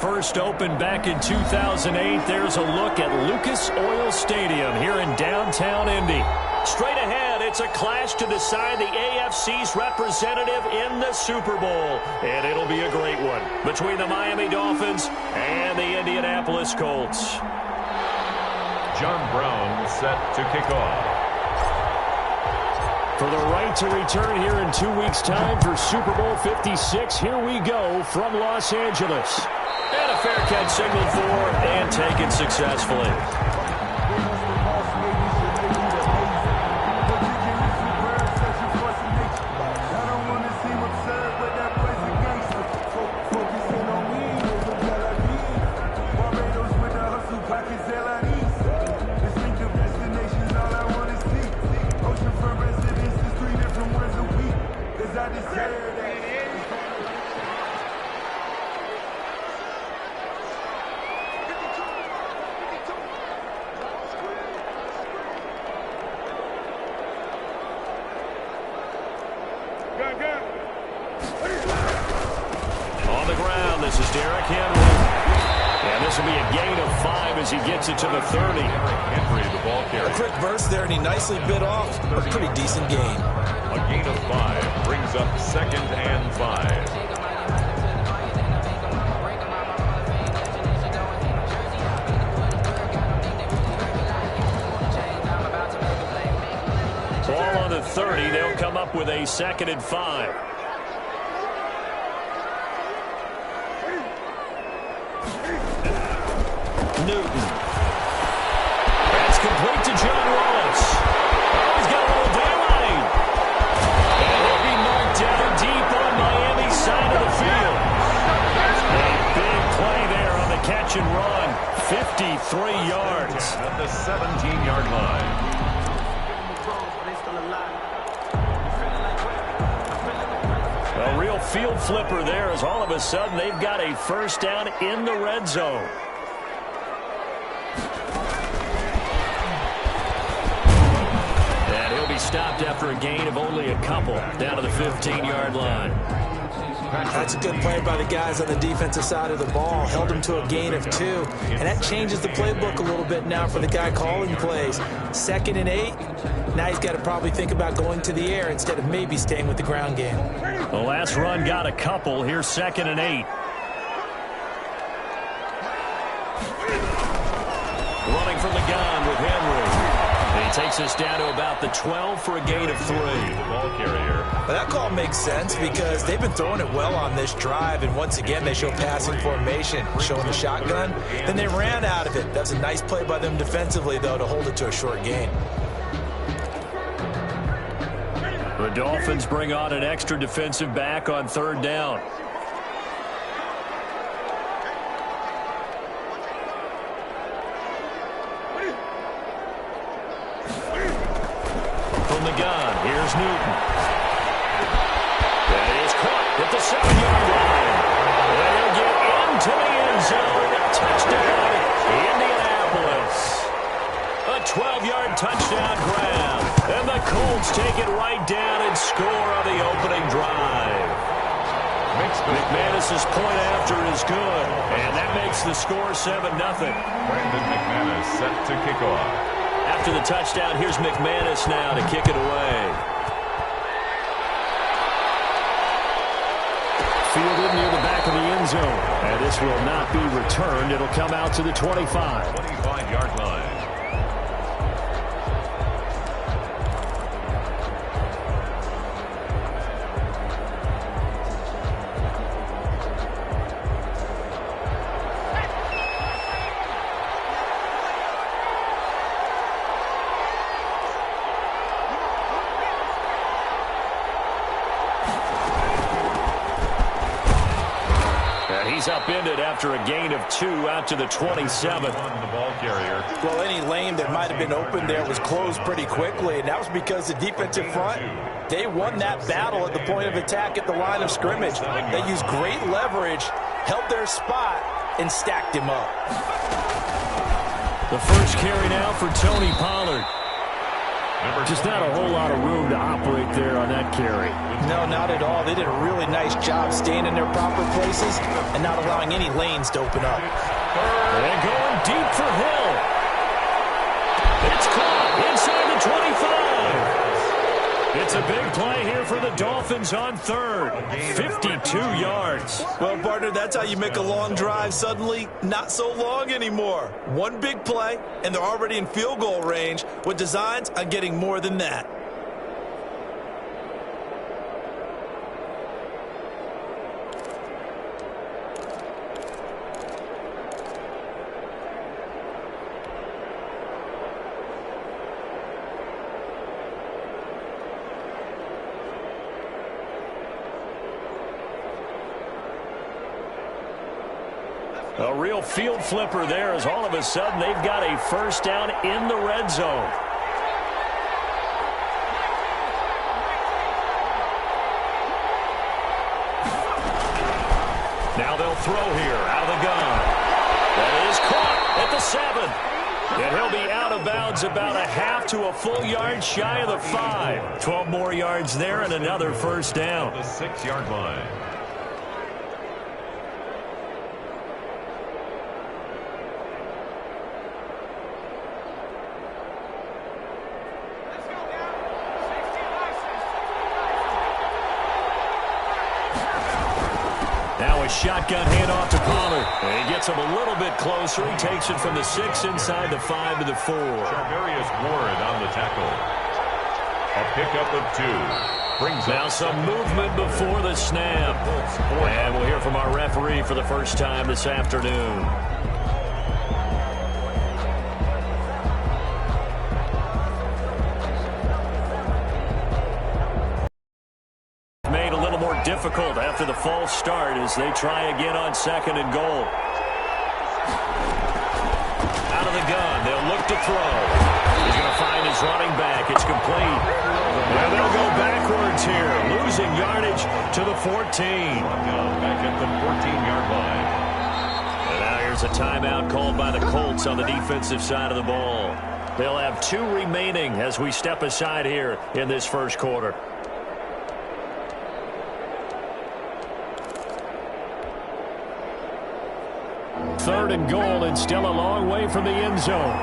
First opened back in 2008. There's a look at Lucas Oil Stadium here in downtown Indy. Straight ahead, it's a clash to decide the AFC's representative in the Super Bowl. And it'll be a great one between the Miami Dolphins and the Indianapolis Colts. John Brown set to kick off. For the right to return here in 2 weeks' time for Super Bowl 56, here we go from Los Angeles. And a fair catch signaled for and taken successfully. On the ground, this is Derrick Henry. And this will be a gain of 5 as he gets it to the 30. Henry, the ball carrier. A quick burst there, and he nicely bit off. A pretty decent gain. A gain of 5 brings up 2nd and 5. Ball on the 30. They'll come up with a 2nd and 5. Newton. That's complete to John Wallace. Oh, he's got a little daylight. And he'll be knocked down deep on Miami's side of the field. A big play there on the catch and run. 53 yards. At the 17-yard line. A real field flipper there as all of a sudden they've got a first down in the red zone. And he'll be stopped after a gain of only a couple down to the 15-yard line. That's a good play by the guys on the defensive side of the ball. Held him to a gain of 2. And that changes the playbook a little bit now for the guy calling plays. 2nd and 8. Now he's got to probably think about going to the air instead of maybe staying with the ground game. The last run got a couple. Here's 2nd and 8. Running from the gun with Henry. And he takes us down to about the 12 for a gain of 3. The ball carrier. Well, that call makes sense because they've been throwing it well on this drive, and once again they show passing formation, showing the shotgun. Then they ran out of it. That's a nice play by them defensively, though, to hold it to a short gain. The Dolphins bring on an extra defensive back on 3rd down. From the gun, here's Newton. That is caught at the 7-yard line. They'll get into the end zone. Touchdown, Indianapolis. A 12-yard touchdown grab. And the Colts take it right down and score on the opening drive. McManus's point after is good. And that makes the score 7-0. Brandon McManus set to kick off. After the touchdown, here's McManus now to kick it away. Fielded near the back of the end zone. And this will not be returned. It'll come out to the 25. 25-yard line. He's upended after a gain of 2 out to the 27. The ball carrier. Well, any lane that might have been open there was closed pretty quickly, and that was because the defensive front, they won that battle at the point of attack at the line of scrimmage. They used great leverage, held their spot, and stacked him up. The first carry now for Tony Pollard. Just not a whole lot of room to operate there on that carry. No, not at all. They did a really nice job staying in their proper places and not allowing any lanes to open up. And going deep for Hill. It's caught inside the 25. It's a big play here for the Dolphins on third. 52 yards. Well, partner, that's how you make a long drive suddenly not so long anymore. One big play, and they're already in field goal range with designs on getting more than that. A real field flipper there as all of a sudden they've got a first down in the red zone. Now they'll throw here out of the gun. That is caught at the 7. And he'll be out of bounds about a half to a full yard shy of the 5. 12 more yards there and another first down. The 6-yard line. Now a shotgun handoff to Pollard. And he gets him a little bit closer. He takes it from the 6 inside the 5 to the 4. Charvarius Ward on the tackle. A pickup of 2. Brings now some movement before the snap. And we'll hear from our referee for the first time this afternoon. Difficult after the false start as they try again on 2nd and goal. Out of the gun, they'll look to throw. He's going to find his running back. It's complete. And they'll go backwards here, losing yardage to the 14. Back at the 14-yard line. And now here's a timeout called by the Colts on the defensive side of the ball. They'll have 2 remaining as we step aside here in this first quarter. 3rd and goal, and still a long way from the end zone.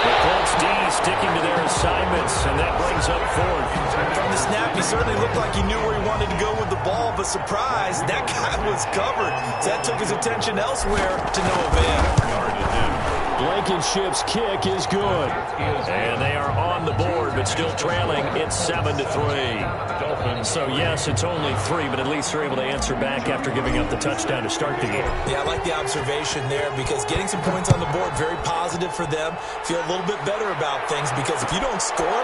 The Colts D sticking to their assignments, and that brings up 4th. From the snap, he certainly looked like he knew where he wanted to go with the ball, but surprise, that guy was covered. So that took his attention elsewhere to no avail. Blankenship's kick is good. And they are on the board, but still trailing. It's 7-3. So, yes, it's only 3, but at least they're able to answer back after giving up the touchdown to start the game. Yeah, I like the observation there because getting some points on the board, very positive for them. Feel a little bit better about things because if you don't score,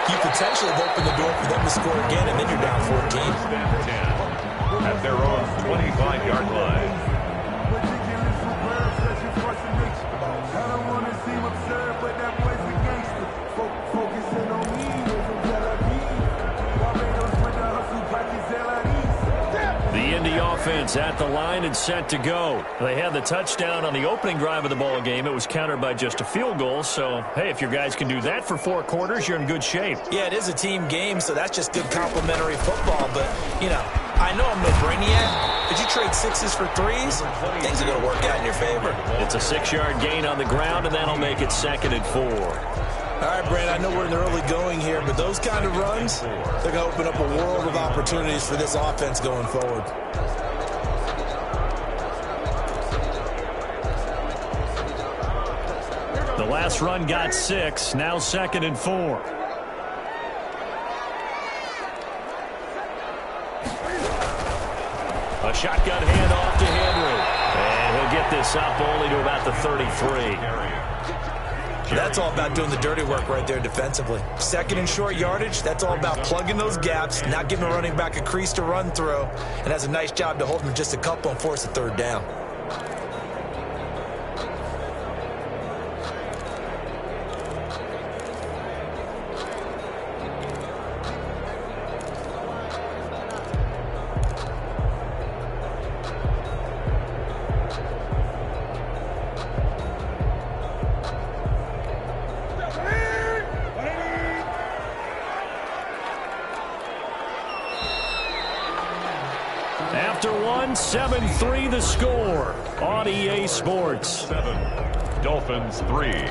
you potentially have opened the door for them to score again, and then you're down 14. At their own 25-yard line. Offense at the line and set to go. They had the touchdown on the opening drive of the ball game. It was countered by just a field goal. So, hey, if your guys can do that for 4 quarters, you're in good shape. Yeah, it is a team game, so that's just good complimentary football. But, you know, I know I'm no brainiac, but you trade 6s for 3s, things are going to work out in your favor. It's a 6-yard gain on the ground, and that'll make it 2nd and 4. All right, Brand, I know we're in the early going here, but those kind of runs, they're going to open up a world of opportunities for this offense going forward. The last run got 6, now 2nd and 4. A shotgun handoff to Henry. And he'll get this up only to about the 33. That's all about doing the dirty work right there defensively. 2nd and short yardage, that's all about plugging those gaps, not giving the running back a crease to run through, and has a nice job to hold him just a couple and force a 3rd down. After one, 7-3 the score on EA Sports. 7, Dolphins 3.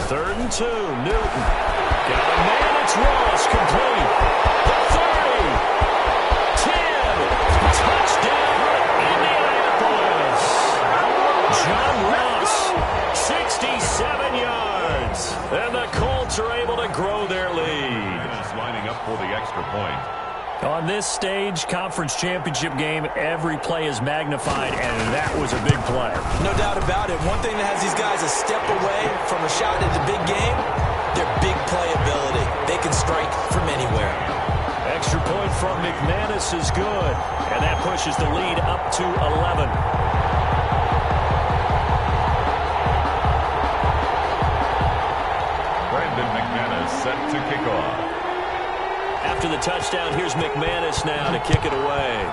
Third and 2, Newton. Got a man, it's Ross, complete. The 30, 10, touchdown, Indianapolis. John Ross, 67 yards. And the Colts are able to grow their lead. Lining up for the extra point. On this stage, conference championship game, every play is magnified, and that was a big play. No doubt about it. One thing that has these guys a step away from a shot at the big game, their big playability. They can strike from anywhere. Extra point from McManus is good, and that pushes the lead up to 11. Brandon McManus set to kick off. After the touchdown, here's McManus now to kick it away.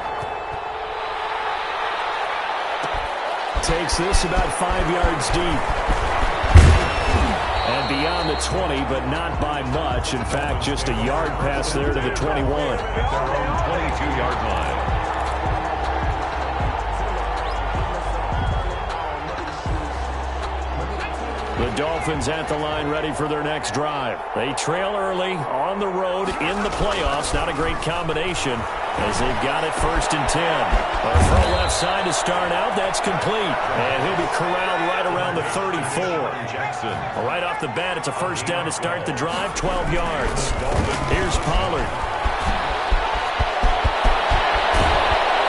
Takes this about 5 yards deep. And beyond the 20, but not by much. In fact, just a yard pass there to the 21. At their own 22-yard line. The Dolphins at the line ready for their next drive. They trail early on the road in the playoffs. Not a great combination as they've got it 1st and 10. A throw left side to start out. That's complete. And he'll be corralled right around the 34. Jackson. Right off the bat, it's a first down to start the drive, 12 yards. Here's Pollard.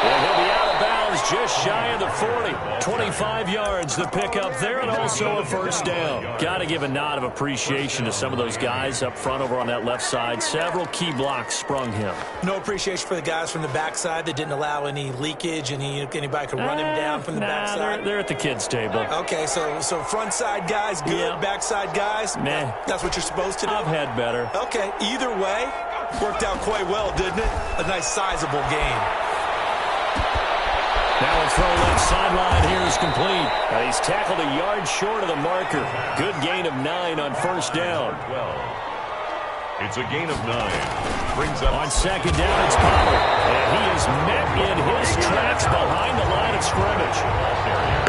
And he'll be out of bounds just shy of the 40. 25 yards the pickup there, and also a first down. Got to give a nod of appreciation to some of those guys up front over on that left side. Several key blocks sprung him. No appreciation for the guys from the backside that didn't allow any leakage, and anybody could run him down from the backside. They're at the kids' table. Okay, so front side guys good, Yeah. backside guys, Nah. That's what you're supposed to do. I've had better. Okay, either way, worked out quite well, didn't it? A nice sizable game. Now a throw left sideline here is complete. He's tackled a yard short of the marker. Good gain of 9 on first down. 12. It's a gain of 9. Brings up On second down, it's Pollard. And he is met in his tracks behind the line of scrimmage.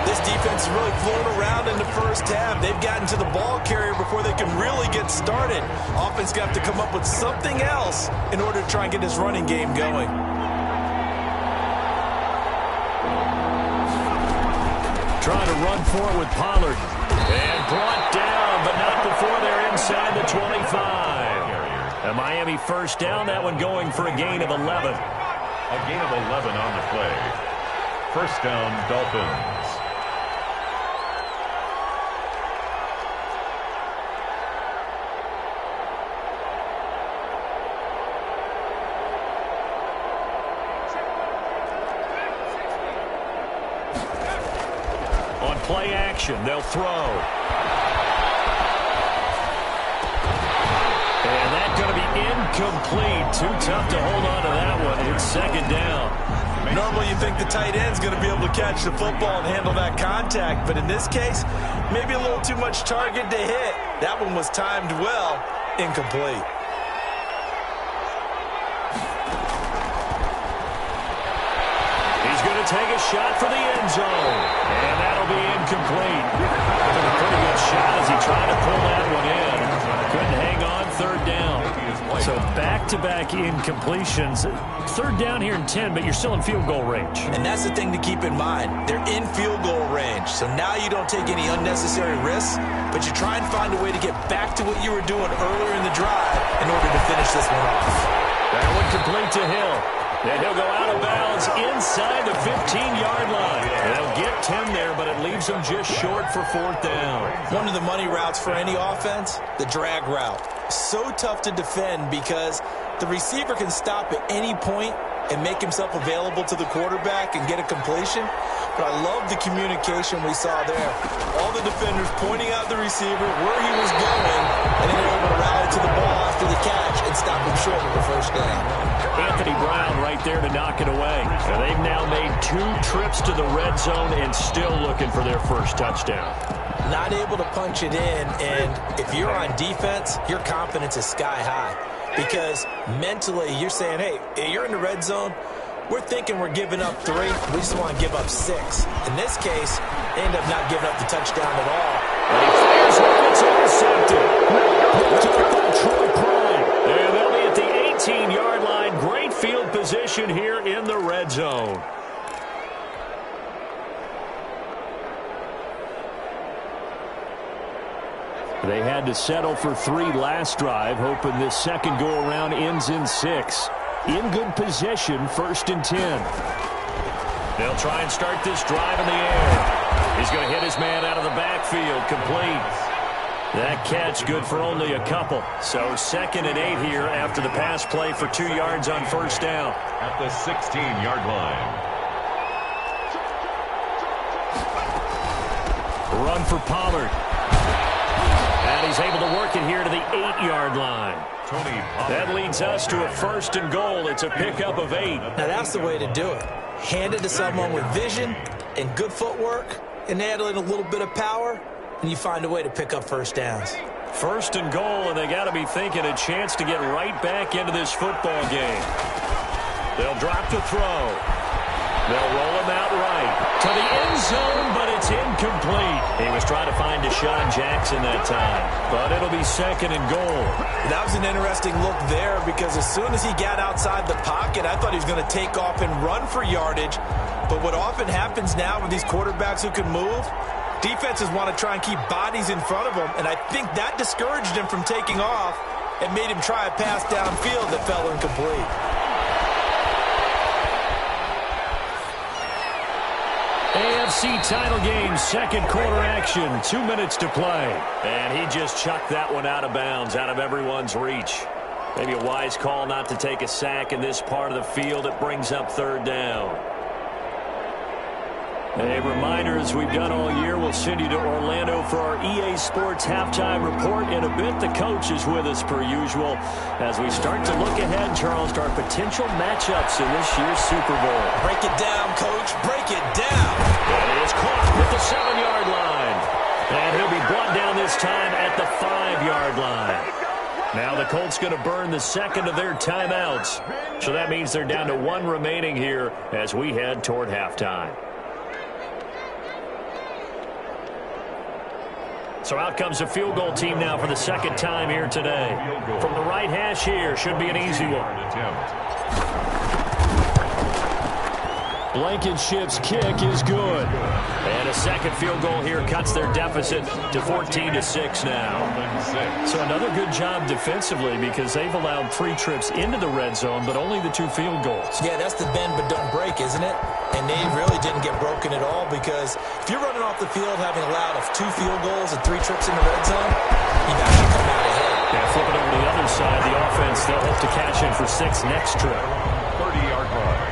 This defense is really flown around in the first half. They've gotten to the ball carrier before they can really get started. Offense got to come up with something else in order to try and get this running game going. Trying to run for it with Pollard. And brought down, but not before they're inside the 25. A Miami first down, that one going for a gain of 11. a gain of 11 on the play. First down, Dolphins. Play action. They'll throw. And that's going to be incomplete. Too tough to hold on to that one. It's second down. Normally you think the tight end's going to be able to catch the football and handle that contact, but in this case, maybe a little too much target to hit. That one was timed well. Incomplete. He's going to take a shot for the end zone. And that'll be incomplete. A pretty good shot as he tried to pull that one in. Couldn't hang on, third down. So back-to-back incompletions. Third down here in 10, but you're still in field goal range. And that's the thing to keep in mind. They're in field goal range. So now you don't take any unnecessary risks, but you try and find a way to get back to what you were doing earlier in the drive in order to finish this one off. That one complete to Hill. And he'll go out of bounds inside the 15-yard line. They'll get 10 there, but it leaves them just short for fourth down. One of the money routes for any offense, the drag route. So tough to defend because the receiver can stop at any point and make himself available to the quarterback and get a completion. But I love the communication we saw there. All the defenders pointing out the receiver, where he was going, and then they were able to rally to the ball touchdown. Anthony Brown right there to knock it away. And they've now made 2 trips to the red zone and still looking for their first touchdown. Not able to punch it in, and if you're on defense, your confidence is sky high. Because mentally, you're saying, hey, you're in the red zone. We're thinking we're giving up 3. We just want to give up 6. In this case, they end up not giving up the touchdown at all. And he fires one. It's intercepted. Picked up by Troy Prime. And they'll be at the 18-yard line. Great field position here in the red zone. They had to settle for 3 last drive, hoping this second go-around ends in 6. In good position, 1st and 10. They'll try and start this drive in the air. He's going to hit his man out of the backfield, complete. That catch good for only a couple. So 2nd and 8 here after the pass play for 2 yards on 1st down. At the 16-yard line. Run for Pollard. And he's able to work it here to the 8-yard line. That leads us to a 1st and goal. It's a pickup of 8. Now that's the way to do it. Hand it to someone with vision and good footwork, and add in a little bit of power, and you find a way to pick up 1st downs. 1st and goal, and they got to be thinking a chance to get right back into this football game. They'll drop to throw. They'll roll him out right to the end zone, but it's incomplete. He was trying to find Deshaun Jackson that time, but it'll be 2nd and goal. That was an interesting look there because as soon as he got outside the pocket, I thought he was going to take off and run for yardage. But what often happens now with these quarterbacks who can move, defenses want to try and keep bodies in front of them, and I think that discouraged him from taking off and made him try a pass downfield that fell incomplete. AFC title game, 2nd quarter action, 2 minutes to play. And he just chucked that one out of bounds, out of everyone's reach. Maybe a wise call not to take a sack in this part of the field. It brings up 3rd down. A reminder, as we've done all year, we'll send you to Orlando for our EA Sports halftime report. In a bit, the coach is with us per usual as we start to look ahead, Charles, to our potential matchups in this year's Super Bowl. Break it down, Coach. Break it down. And he is caught at the 7-yard line. And he'll be brought down this time at the 5-yard line. Now the Colts going to burn the 2nd of their timeouts. So that means they're down to 1 remaining here as we head toward halftime. So out comes the field goal team now for the 2nd time here today. From the right hash here, should be an easy one. Blankenship's kick is good. And a 2nd field goal here cuts their deficit to 14-6 now. So another good job defensively because they've allowed 3 trips into the red zone, but only the 2 field goals. Yeah, that's the bend but don't break, isn't it? And they really didn't get broken at all because if you're running off the field having allowed 2 field goals and 3 trips in the red zone, you've actually come out ahead. Yeah, flipping over to the other side, the offense, they'll hope to cash in for 6 next trip. 30-yard line.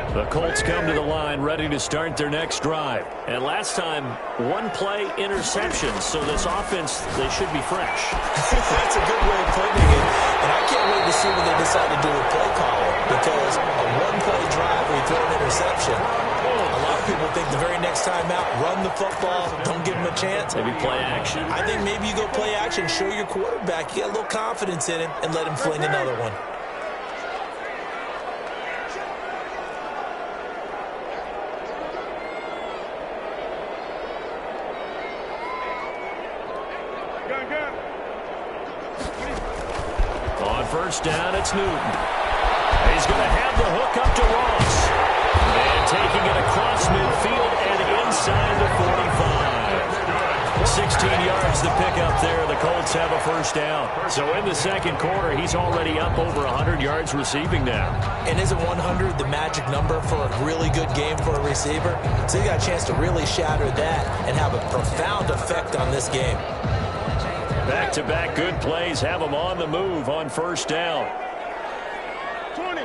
The Colts come to the line ready to start their next drive. And last time, 1-play interception. So this offense, they should be fresh. That's a good way of putting it. And I can't wait to see what they decide to do with play calling. Because a 1-play drive where you throw an interception, a lot of people think the very next time out, run the football, don't give them a chance. Maybe play action. I think maybe you go play action, show your quarterback, you get a little confidence in him, and let him fling another one. On 1st down, it's Newton. He's going to have the hook up to Ross. And taking it across midfield and inside the 45. 16 yards to pick up there. The Colts have a 1st down. So in the 2nd quarter, he's already up over 100 yards receiving now. And isn't 100 the magic number for a really good game for a receiver? So you got a chance to really shatter that and have a profound effect on this game. Back-to-back good plays have him on the move on 1st down. 20.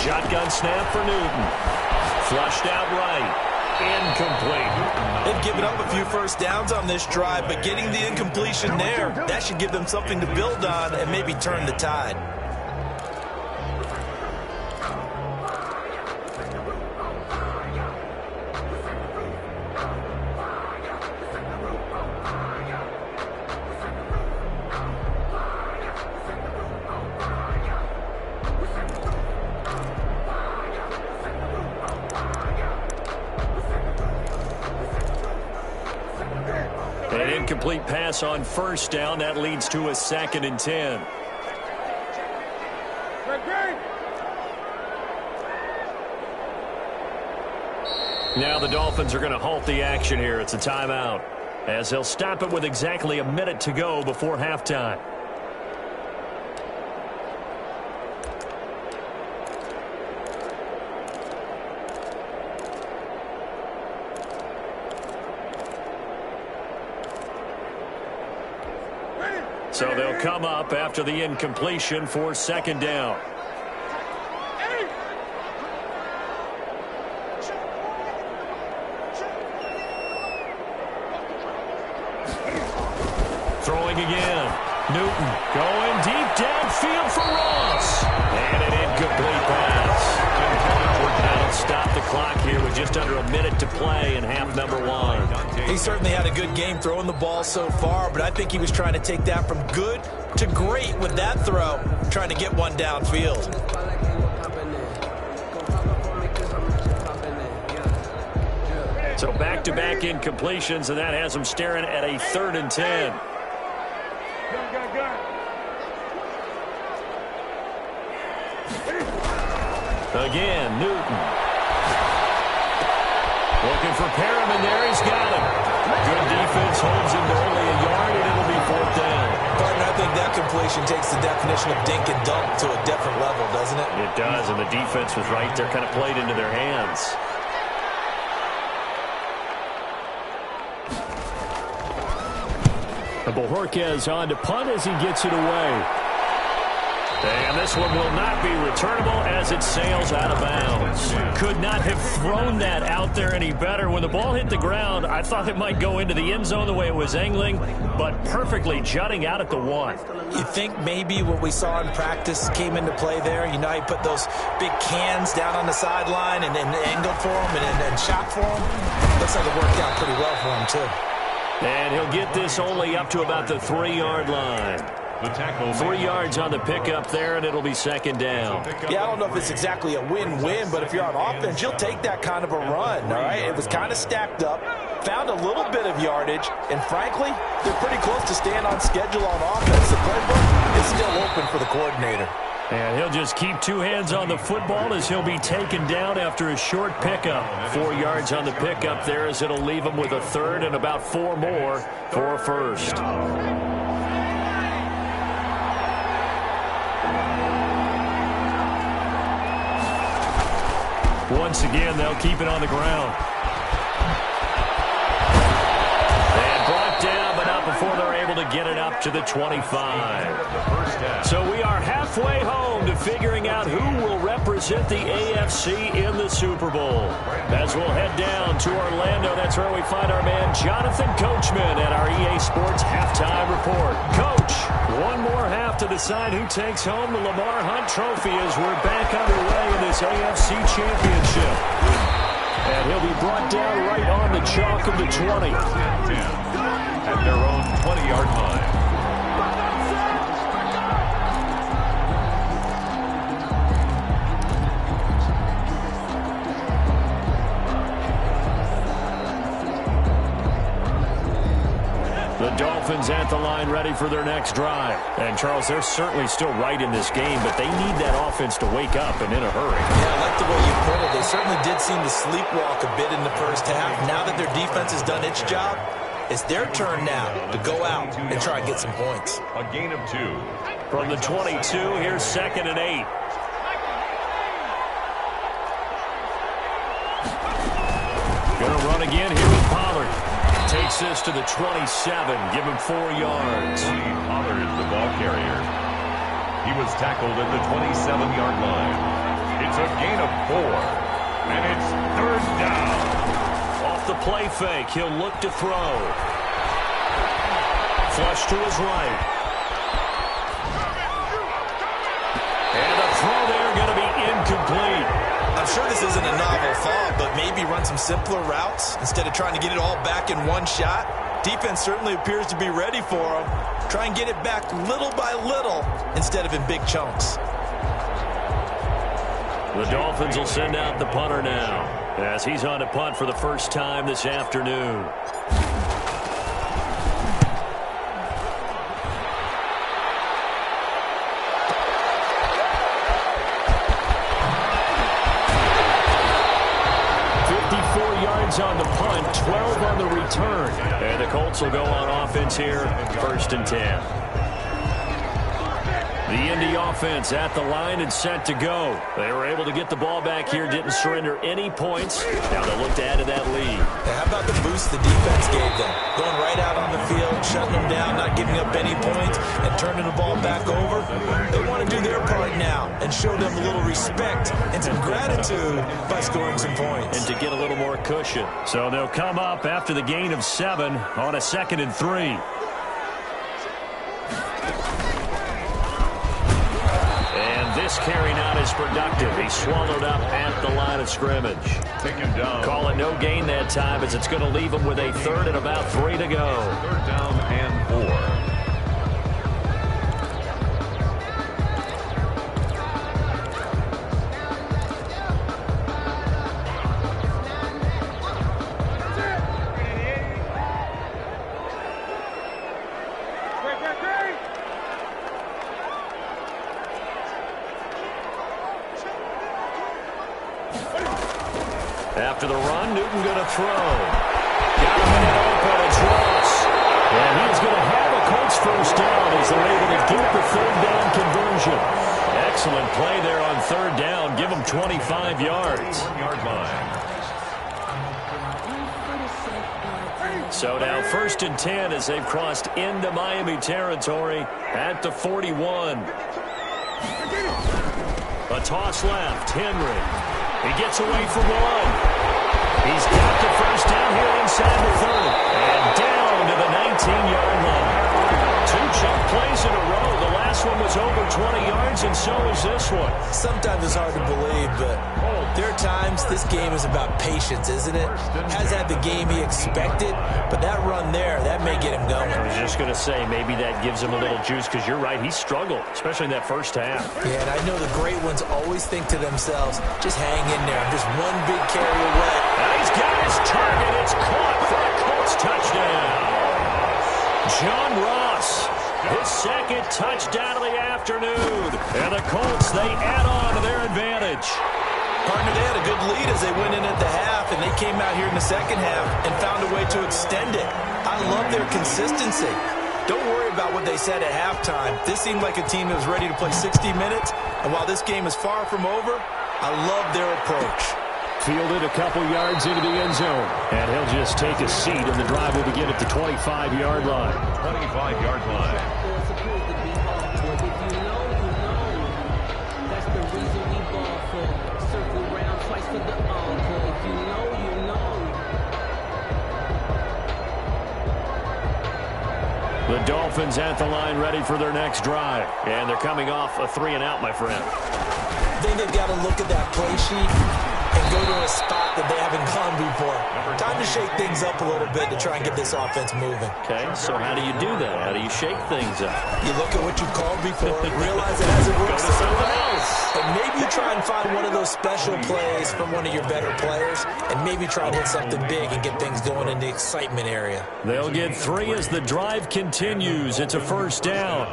Shotgun snap for Newton. Flushed out right. Incomplete. They've given up a few first downs on this drive, but getting the incompletion there, that should give them something to build on and maybe turn the tide. An incomplete pass on first down. That leads to a 2nd and 10. Now the Dolphins are going to halt the action here. It's a timeout, as they'll stop it with exactly a minute to go before halftime. So they'll come up after the incompletion for 2nd down. Throwing again. Newton going deep downfield for Ross. And an incomplete pass. That'll stop the clock here with just under a minute to play in half number 1. He certainly had a good game throwing the ball so far, but I think he was trying to take that from good to great with that throw, trying to get one downfield. So back-to-back incompletions, and that has him staring at a 3rd and 10. Again, Newton. Looking for Perriman there. He's got him. Good defense holds him to only a yard, and it'll be 4th down. Partner, I think that completion takes the definition of dink and dunk to a different level, doesn't it? It does, and the defense was right there, kind of played into their hands. Bojorquez on to punt as he gets it away. And this one will not be returnable as it sails out of bounds. Could not have thrown that out there any better. When the ball hit the ground, I thought it might go into the end zone the way it was angling, but perfectly jutting out at the 1. You think maybe what we saw in practice came into play there? You know, he put those big cans down on the sideline and angled for him and shot for him. Looks like it worked out pretty well for him, too. And he'll get this only up to about the 3-yard line. 3 yards on the pickup there, and it'll be 2nd down. Yeah, I don't know if it's exactly a win-win, but if you're on offense, you'll take that kind of a run, all right? It was kind of stacked up, found a little bit of yardage, and frankly, they're pretty close to staying on schedule on offense. The playbook is still open for the coordinator. And he'll just keep 2 hands on the football as he'll be taken down after a short pickup. 4 yards on the pickup there as it'll leave him with a 3rd and about 4 more for a 1st. Once again, they'll keep it on the ground. And brought down, but not before they're able to get it up to the 25. So we are halfway home to figuring out who will represent the AFC in the Super Bowl. As we'll head down to Orlando, that's where we find our man Jonathan Coachman at our EA Sports Halftime Report. Coach, one more half to decide who takes home the Lamar Hunt Trophy as we're back underway in this AFC Championship. And he'll be brought down right on the chalk of the 20. At their own 20-yard line. The Dolphins at the line ready for their next drive. And, Charles, they're certainly still right in this game, but they need that offense to wake up and in a hurry. Yeah, I like the way you put it. They certainly did seem to sleepwalk a bit in the first half. Now that their defense has done its job, it's their turn now to go out and try and get some points. A gain of 2. From the 22, here's 2nd and 8. Gonna run again here with Pollard. Takes this to the 27, give him 4 yards. Pollard is the ball carrier. He was tackled at the 27-yard line. It's a gain of 4. And it's third down. Off the play fake, he'll look to throw. Flush to his right. And the throw there going to be incomplete. I'm sure this isn't a novel thought, but maybe run some simpler routes instead of trying to get it all back in one shot. Defense certainly appears to be ready for him. Try and get it back little by little instead of in big chunks. The Dolphins will send out the punter now as he's on to punt for the first time this afternoon. On the punt, 12 on the return. And the Colts will go on offense here, 1st and 10. The Indy offense at the line and set to go. They were able to get the ball back here, didn't surrender any points. Now they'll look to add to that lead. How about the boost the defense gave them? Going right out on the field, shutting them down, not giving up any points, and turning the ball back over. They want to do their part now and show them a little respect and some gratitude by scoring some points. And to get a little more cushion. So they'll come up after the gain of 7 on a 2nd and 3. This carry not as productive. He's swallowed up at the line of scrimmage. Take him down. Call it no gain that time as it's going to leave him with a 3rd and about 3 to go. 3rd down and 4. After the run, Newton going to throw. Got a minute open, it's Ross. And he's going to have a Colts first down as they're able to get the 3rd down conversion. Excellent play there on 3rd down. Give them 25 yards. 1-yard line. So now 1st and 10 as they've crossed into Miami territory at the 41. A toss left, Henry. He gets away from 1. He's got the first down here inside the 30. And down to the 19-yard line. 2 chunk plays in a row. The last one was over 20 yards, and so is this one. Sometimes it's hard to believe, but there are times this game is about patience, isn't it? Has had the game he expected, but that run there, that may get him going. I was just going to say, maybe that gives him a little juice, because you're right, he struggled, especially in that first half. Yeah, and I know the great ones always think to themselves, just hang in there. I'm just one big carry away. And he's got his target. It's caught for a Colts touchdown. John Ross, his 2nd touchdown of the afternoon. And the Colts, they add on to their advantage. Partner, they had a good lead as they went in at the half, and they came out here in the 2nd half and found a way to extend it. I love their consistency. Don't worry about what they said at halftime. This seemed like a team that was ready to play 60 minutes, and while this game is far from over, I love their approach. Fielded a couple yards into the end zone, and he'll just take a seat, and the drive will begin at the 25-yard line. 25-yard line. The Dolphins at the line ready for their next drive. And they're coming off a 3-and-out, my friend. I think they've got to look at that play sheet and go to a spot that they haven't gone before. Time to shake things up a little bit to try and get this offense moving. Okay, so how do you do that? How do you shake things up? You look at what you've called before, realize it hasn't worked Go to something else. And maybe you try and find one of those special plays from one of your better players, and maybe try and hit something big and get things going in the excitement area. They'll get 3 as the drive continues. It's a first down.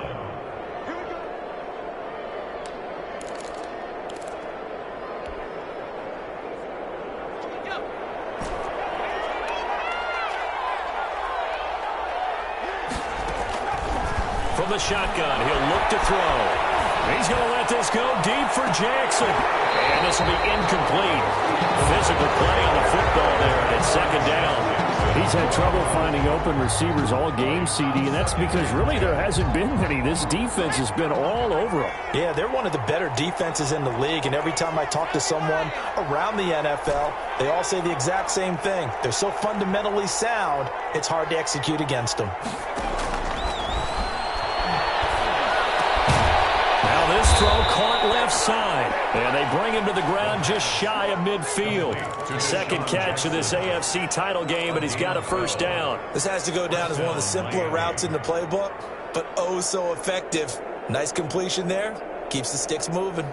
From the shotgun, he'll look to throw. He's going to let this go deep for Jackson. And this will be incomplete. Physical play on the football there, and it's 2nd down. He he's had trouble finding open receivers all game, CD, and that's because really there hasn't been many. This defense has been all over him. Yeah, they're one of the better defenses in the league, and every time I talk to someone around the NFL, they all say the exact same thing. They're so fundamentally sound, it's hard to execute against them. Now this throw caught left side, and they bring him to the ground just shy of midfield. Second catch of this AFC title game, but he's got a first down. This has to go down as one of the simpler routes in the playbook, but oh so effective. Nice completion there. Keeps the sticks moving.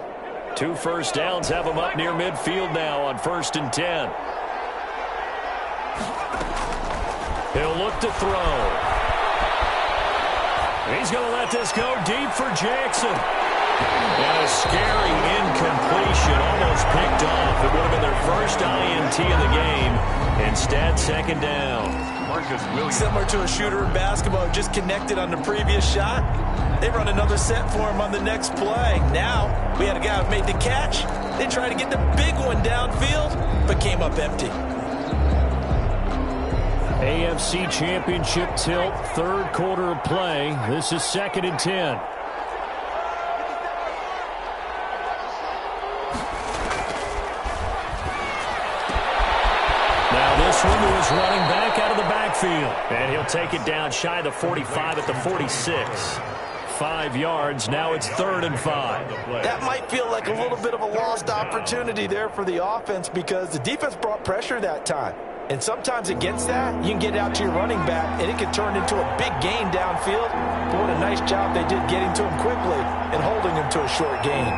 2 first downs have him up near midfield now on 1st and 10. He'll look to throw. He's going to let this go deep for Jackson. And a scary incompletion, almost picked off. It would have been their first INT of the game. Instead, second down. Similar to a shooter in basketball, just connected on the previous shot. They run another set for him on the next play. Now, we had a guy who made the catch. They tried to get the big one downfield, but came up empty. AFC Championship tilt, third quarter of play. This is 2nd and 10. Now this one to his running back out of the backfield. And he'll take it down shy of the 45 at the 46. 5 yards. Now it's 3rd and 5. That might feel like a little bit of a lost opportunity there for the offense because the defense brought pressure that time. And sometimes against that, you can get out to your running back, and it can turn into a big gain downfield. But what a nice job they did getting to him quickly and holding him to a short gain.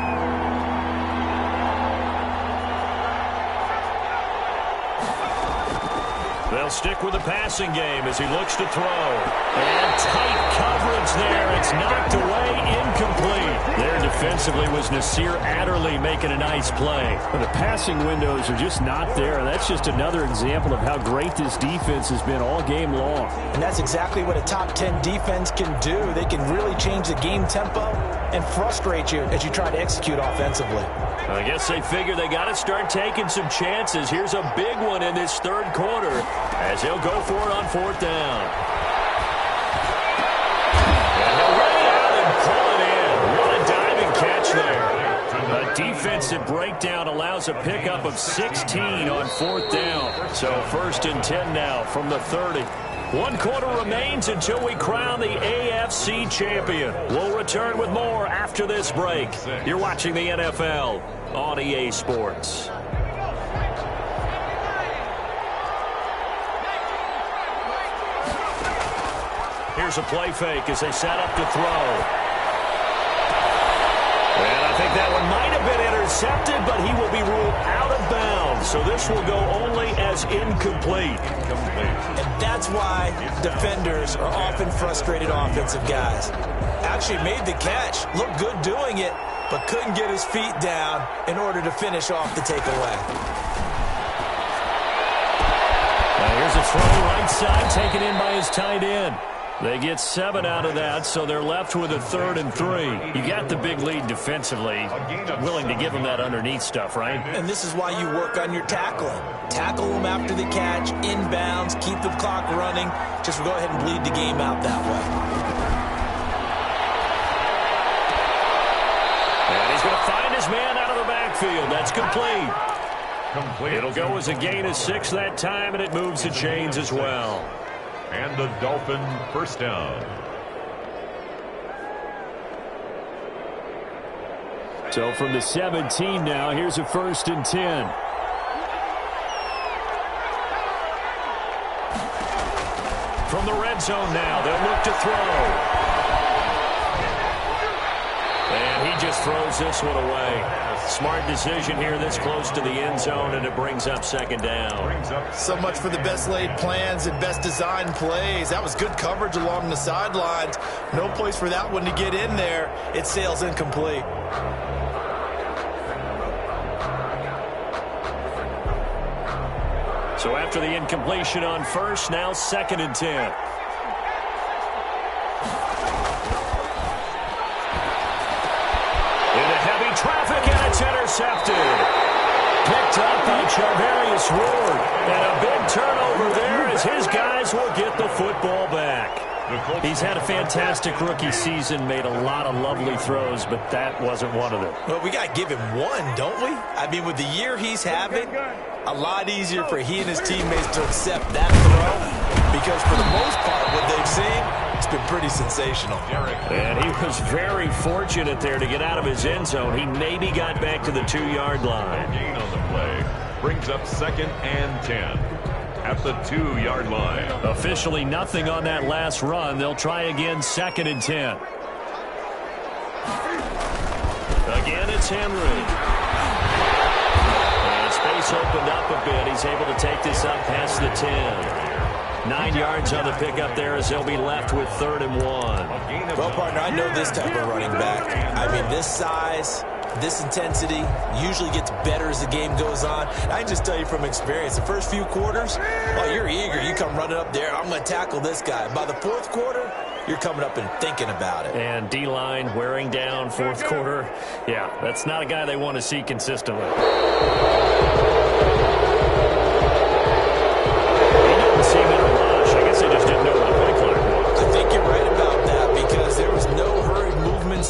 They'll stick with the passing game as he looks to throw. And tight coverage there. It's knocked away, incomplete. There defensively was Nasir Adderley making a nice play. But the passing windows are just not there. And that's just another example of how great this defense has been all game long. And that's exactly what a top 10 defense can do. They can really change the game tempo and frustrate you as you try to execute offensively. I guess they figure they got to start taking some chances. Here's a big one in this third quarter as he'll go for it on 4th down. And he'll run it out and pull it in. What a diving catch there. A defensive breakdown allows a pickup of 16 on 4th down. So 1st and 10 now from the 30. 1 quarter remains until we crown the AFC champion. We'll return with more after this break. You're watching the NFL on EA Sports. Here's a play fake as they set up to throw. And I think that one might have been intercepted, but he will be ruled out of bounds. So this will go only as incomplete. And that's why defenders are often frustrated offensive guys. Actually made the catch, looked good doing it, but couldn't get his feet down in order to finish off the takeaway. Now here's a throw right side, taken in by his tight end. They get 7 out of that, so they're left with a 3rd and 3. You got the big lead defensively, willing to give them that underneath stuff, right? And this is why you work on your tackling. Tackle them after the catch, inbounds, keep the clock running. Just go ahead and bleed the game out that way. And he's going to find his man out of the backfield. That's complete. It'll go as a gain of 6 that time, and it moves the chains as well. And the Dolphin first down. So from the 17 now, here's a 1st and 10. From the red zone now, they'll look to throw. And he just throws this one away. Smart decision here this close to the end zone, and it brings up 2nd down. So much for the best laid plans and best designed plays. That was good coverage along the sidelines. No place for that one to get in there. It sails incomplete. So after the incompletion on 1st, now 2nd and 10. Traffic, and it's intercepted. Picked up by Charvarius Ward. And a big turnover there as his guy He's had a fantastic rookie season, made a lot of lovely throws, but that wasn't one of them. Well, we got to give him one, don't we? I mean, with the year he's having, a lot easier for he and his teammates to accept that throw, because for the most part, what they've seen, it's been pretty sensational. And he was very fortunate there to get out of his end zone. He maybe got back to the 2-yard line. Gain on the play brings up 2nd and 10 at the 2-yard line. Officially nothing on that last run. They'll try again, 2nd and 10. Again, it's Henry. And space opened up a bit. He's able to take this up past the 10. 9 yards on the pickup there as they'll be left with 3rd and 1. Well, partner, I know this type of running back. I mean, this size, this intensity usually gets better as the game goes on. I can just tell you from experience, the first few quarters, oh, you're eager. You come running up there, I'm going to tackle this guy. By the 4th quarter, you're coming up and thinking about it. And D-line wearing down 4th quarter. Yeah, that's not a guy they want to see consistently.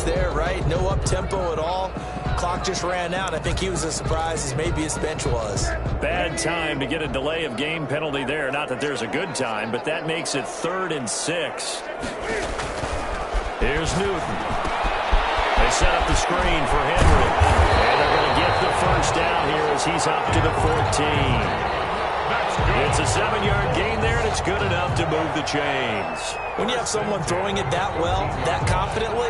There, right? No up-tempo at all. Clock just ran out. I think he was as surprised as maybe his bench was. Bad time to get a delay of game penalty there. Not that there's a good time, but that makes it 3rd and 6. Here's Newton. They set up the screen for Henry. And they're going to get the first down here as he's up to the 14. It's a 7-yard gain there, and it's good enough to move the chains. When you have someone throwing it that well, that confidently,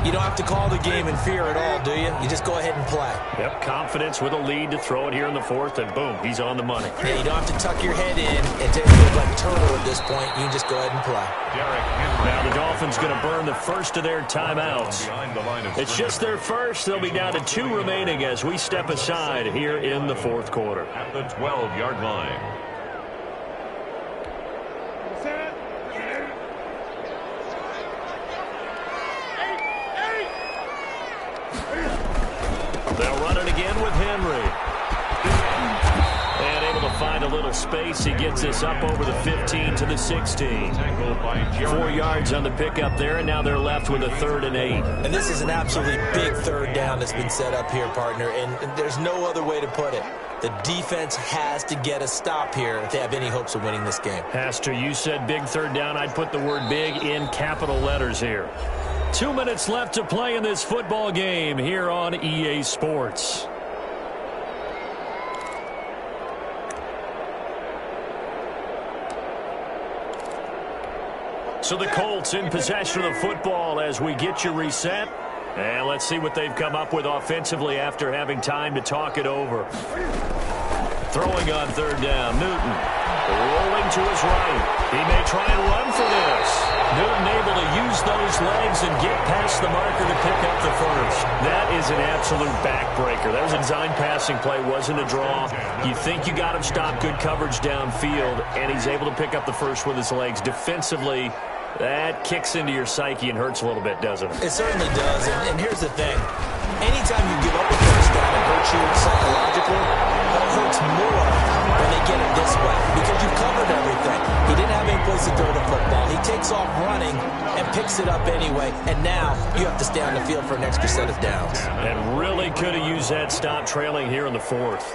you don't have to call the game in fear at all, do you? You just go ahead and play. Yep, confidence with a lead to throw it here in the 4th, and boom, he's on the money. Yeah, you don't have to tuck your head in and take it like turtle at this point. You can just go ahead and play. Now the Dolphins going to burn the first of their timeouts. It's just their first. They'll be down to 2 remaining as we step aside here in the 4th quarter. At the 12-yard line. They'll run it again with Henry. And able to find a little space. He gets this up over the 15 to the 16. 4 yards on the pickup there, and now they're left with a 3rd and 8. And this is an absolutely big 3rd down that's been set up here, partner, and there's no other way to put it. The defense has to get a stop here if they have any hopes of winning this game. Pastor, you said big 3rd down. I'd put the word big in capital letters here. 2 minutes left to play in this football game here on EA Sports. So the Colts in possession of the football as we get you reset. And let's see what they've come up with offensively after having time to talk it over. Throwing on 3rd down, Newton. Rolling to his right. He may try and run for this. Newton able to use those legs and get past the marker to pick up the first. That is an absolute backbreaker. That was a design passing play, wasn't a draw. You think you got him stopped, good coverage downfield, and he's able to pick up the first with his legs. Defensively, that kicks into your psyche and hurts a little bit, doesn't it? It certainly does, and here's the thing. Anytime you give up a first down, it hurts you psychologically, but it hurts more when they get it this way because you've covered everything. He didn't have any place to throw the football. He takes off running and picks it up anyway, and now you have to stay on the field for an extra set of downs. And really could have used that stop trailing here in the 4th.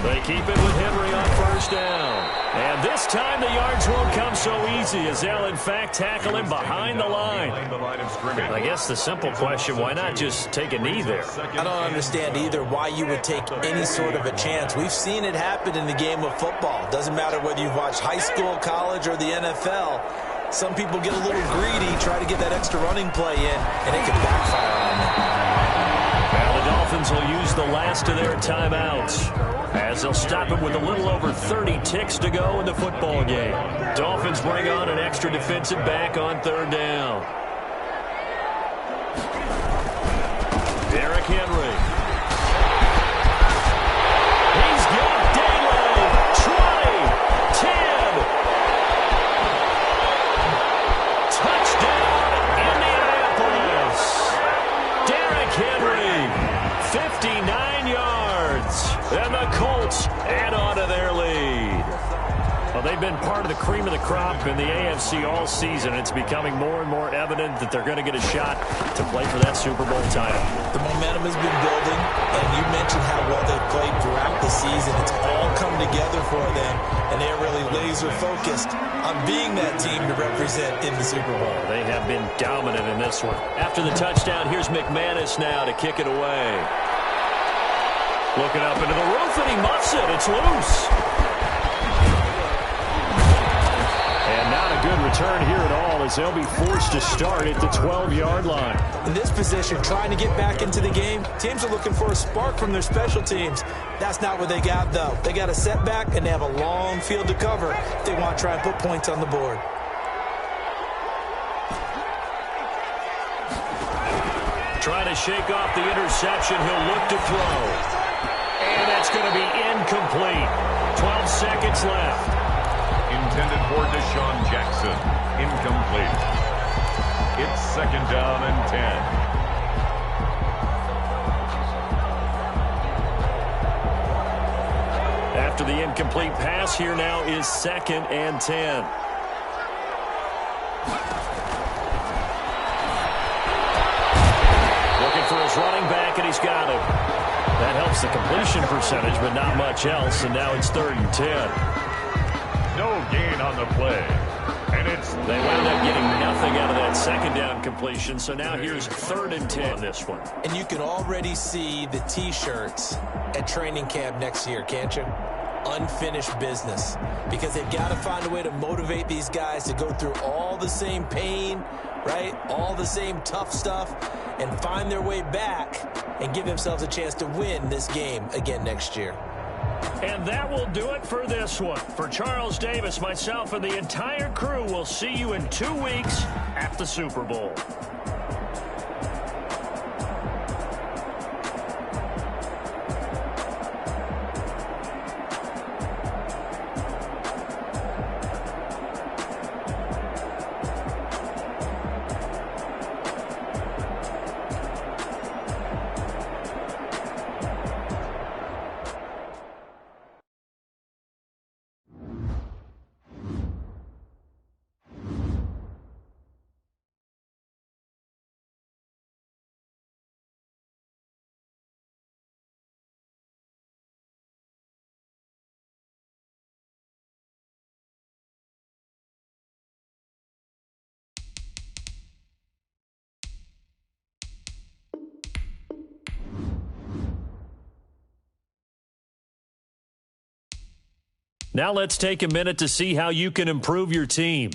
They keep it with Henry on 1st down. And this time the yards won't come so easy as they'll, in fact, tackle him behind the line. I guess the simple question, why not just take a knee there? I don't understand either why you would take any sort of a chance. We've seen it happen in the game of football. Doesn't matter whether you've watched high school, college, or the NFL. Some people get a little greedy, try to get that extra running play in, and it can backfire on them. Now the Dolphins will use the last of their timeouts as they'll stop it with a little over 30 ticks to go in the football game. Dolphins bring on an extra defensive back on 3rd down. Derrick Henry. He's got Daly. 20, 10. Touchdown, Indianapolis. Derrick Henry, 59 yards. And the Colts add on to their lead. Well, they they've been part of the cream of the crop in the AFC all season. It's becoming more and more evident that they're going to get a shot to play for that Super Bowl title. The momentum has been building, and you mentioned how well they've played throughout the season. It's all come together for them, and they're really laser-focused on being that team to represent in the Super Bowl. They have been dominant in this one. After the touchdown, here's McManus now to kick it away. Looking up into the roof, and he muffs it. It's loose. And not a good return here at all, as they'll be forced to start at the 12-yard line. In this position, trying to get back into the game, teams are looking for a spark from their special teams. That's not what they got, though. They got a setback, and they have a long field to cover if they want to try and put points on the board. Trying to shake off the interception. He'll look to throw. And that's going to be incomplete. 12 seconds left. Intended for Deshaun Jackson. Incomplete. It's 2nd down and 10. After the incomplete pass, here now is 2nd and 10. Looking for his running back, and he's got him. That helps the completion percentage, but not much else, and now it's 3rd and 10. No gain on the play. And they wound up getting nothing out of that 2nd down completion, so now here's 3rd and 10 on this one. And you can already see the T-shirts at training camp next year, can't you? Unfinished business, because they've got to find a way to motivate these guys to go through all the same pain, right? All the same tough stuff, and find their way back and give themselves a chance to win this game again next year. And that will do it for this one. For Charles Davis, myself, and the entire crew, we'll see you in 2 weeks at the Super Bowl. Now let's take a minute to see how you can improve your team.